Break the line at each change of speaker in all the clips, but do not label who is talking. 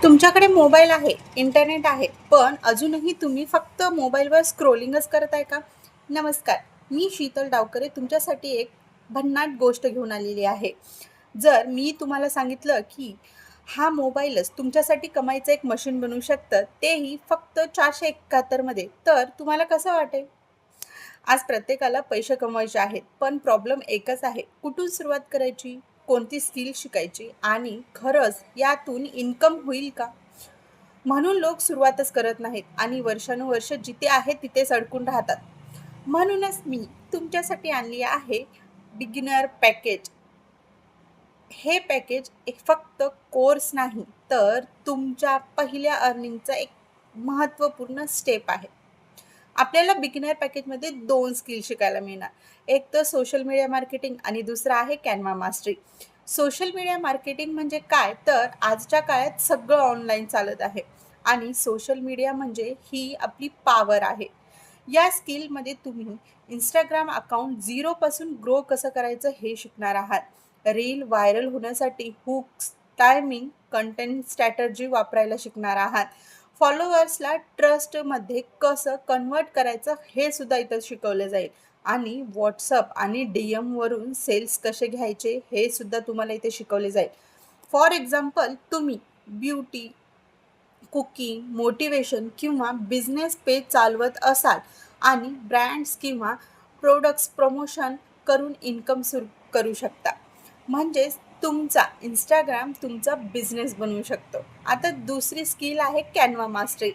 तुमच्याकडे मोबाईल आहे, इंटरनेट आहे, पण अजूनही तुम्ही फक्त मोबाईलवर स्क्रोलिंगच करत आहे का? नमस्कार, मी शीतल डावकरे तुमच्यासाठी एक भन्नाट गोष्ट घेऊन आलेली आहे. जर मी तुम्हाला सांगितलं की हा मोबाईलच तुमच्यासाठी कमाईचं एक मशीन बनवू शकतं, तेही फक्त 471 मध्ये, तर तुम्हाला कसं वाटेल? आज प्रत्येकाला पैसे कमवायचे आहेत, पण प्रॉब्लेम एकच आहे, कुठून सुरुवात करायची, कोणती स्किल शिकायची आणि खरंच यातून इन्कम होईल का? म्हणून लोक सुरुवातच करत नाहीत आणि वर्षानुवर्ष जिथे आहेत तिथेच अडकून राहतात. म्हणूनच मी तुमच्यासाठी आणली आहे बिगिनर पॅकेज. हे पॅकेज एक फक्त कोर्स नाही, तर तुमच्या पहिल्या अर्निंगचा एक महत्त्वपूर्ण स्टेप आहे. आपल्याला बिगिनर पॅकेजमध्ये 2 स्किल शिकायला मिळणार. एक तर सोशल मीडिया मार्केटिंग आणि दुसरा आहे Canva mastery. Social media marketing म्हणजे काय? तर आजच्या काळात सगळं ऑनलाईन चालत आहे आणि सोशल मीडिया म्हणजे ही आपली पॉवर आहे. या स्किलमध्ये तुम्ही Instagram अकाउंट झिरोपासून ग्रो कसं करायचं हे शिकणार आहात. रील व्हायरल होण्यासाठी हुक्स, टायमिंग, कंटेंट स्ट्रॅटर्जी वापरायला शिकणार आहात. फॉलोअर्सला ट्रस्टमध्ये कसं कन्व्हर्ट करायचं हे सुद्धा इथं शिकवलं जाईल आणि व्हॉट्सअप आणि DM वरून सेल्स कसे घ्यायचे हे सुद्धा तुम्हाला इथे शिकवले जाईल. फॉर एक्झाम्पल, तुम्ही ब्युटी, कुकिंग, मोटिवेशन किंवा बिझनेस पेज चालवत असाल आणि ब्रँड्स किंवा प्रोडक्ट्स प्रमोशन करून इन्कम सुरू करू शकता. म्हणजेच तुमचा इंस्टाग्राम तुमचा बिझनेस बनवू शकतो. आता दुसरी स्किल आहे कॅनव्हा मास्टरी.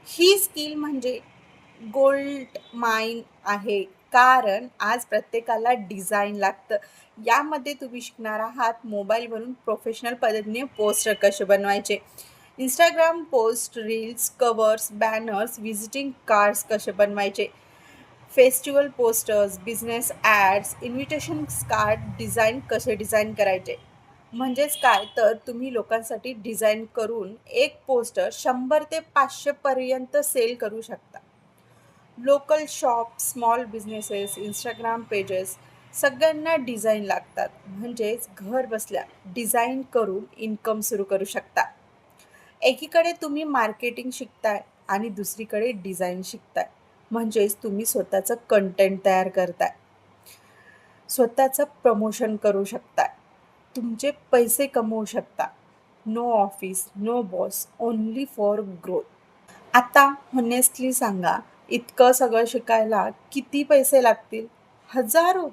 ही स्किल म्हणजे गोल्ड माइन आहे, कारण आज प्रत्येकाला डिझाईन लागतं. यामध्ये तुम्ही शिकणार आहात मोबाईलवरून प्रोफेशनल पद्धतीने पोस्टर कसे बनवायचे, Instagram post, reels, covers, banners, visiting cards कसे बनवायचे, festival posters, business ads, invitation card कसे डिझाईन करायचे. म्हणजेच काय, तर तुम्ही लोकांसाठी डिझाईन करून एक पोस्टर 100 ते 500 पर्यंत सेल करू शकता. Local shop, small businesses, Instagram pages सगळ्यांना डिझाईन लागतात. म्हणजेच घर बसल्या डिझाईन करून इन्कम सुरू करू शकता. एकीकडे तुम्ही मार्केटिंग शिकताय आणि दुसरीकडे डिझाईन शिकताय. म्हणजेच तुम्ही स्वतःचं कंटेंट तयार करताय, स्वतःचं प्रमोशन करू शकता, तुमचे पैसे कमवू शकता. No office, no boss, only for growth. आता हॉनेस्टली सांगा, इतकं सगळं शिकायला किती पैसे लागतील? हजारो,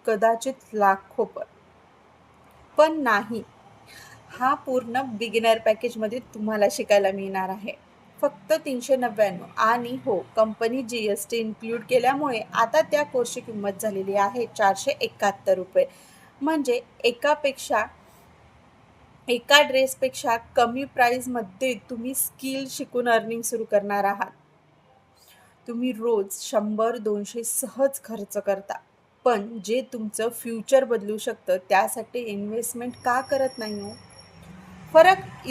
कदाचित लाखो. पण नाही, हा पूर्ण बिगिनर पॅकेजमध्ये तुम्हाला शिकायला मिळणार आहे फक्त 399. आणि हो, कंपनी GST इन्क्लूड केल्यामुळे आता त्या कोर्सची किंमत झालेली आहे 471 रुपये. म्हणजे एका ड्रेसपेक्षा कमी प्राईजमध्ये तुम्ही स्किल शिकून अर्निंग सुरू करणार आहात. तुम्ही रोज 100-200 सहज खर्च करता, पण जे तुमचं फ्युचर बदलू शकतं त्यासाठी इन्व्हेस्टमेंट का करत नाही हो? फरक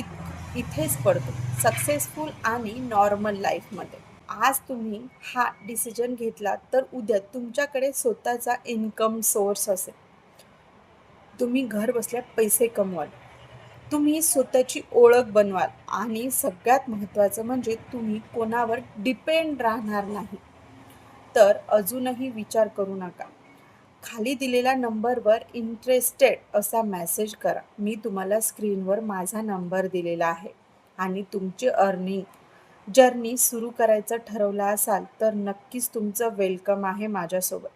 इथेच पडतो, सक्सेसफुल आणि नॉर्मल लाईफमध्ये. आज तुम्ही हा डिसिजन घेतला तर उद्या तुमच्याकडे स्वतःचा इन्कम सोर्स असेल. तुम्ही घर बसल्या पैसे कमवाल, तुम्ही स्वतःची ओळख बनवाल आणि सगळ्यात महत्त्वाचं म्हणजे तुम्ही कोणावर डिपेंड राहणार नाही. तर अजूनही विचार करू नका. खाली दिलेल्या नंबरवर इंटरेस्टेड असा मेसेज करा. मी तुम्हाला स्क्रीनवर माझा नंबर दिलेला आहे. आणि तुमची अर्निंग जर्नी सुरू करायचं ठरवलं असाल तर नक्कीच तुमचं वेलकम आहे माझ्यासोबत.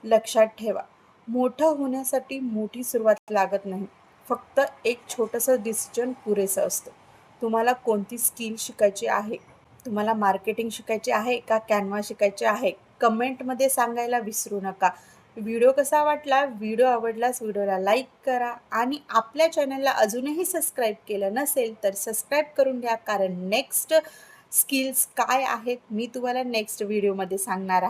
लक्षात ठेवा, मोठं होण्यासाठी मोठी सुरुवात लागत नाही, फक्त एक छोटंसं डिसिजन पुरेसं असतं. तुम्हाला कोणती स्किल शिकायची आहे? तुम्हाला मार्केटिंग शिकायची आहे का कॅनव्हा शिकायचे आहे? कमेंटमध्ये सांगायला विसरू नका. व्हिडिओ कसा वाटला? व्हिडिओ आवडल्यास व्हिडिओला लाईक करा आणि आपल्या चॅनलला अजूनही सबस्क्राईब केलं नसेल तर सबस्क्राईब करून घ्या, कारण नेक्स्ट स्किल्स काय आहेत मी तुम्हाला नेक्स्ट व्हिडिओमध्ये सांगणार आहे.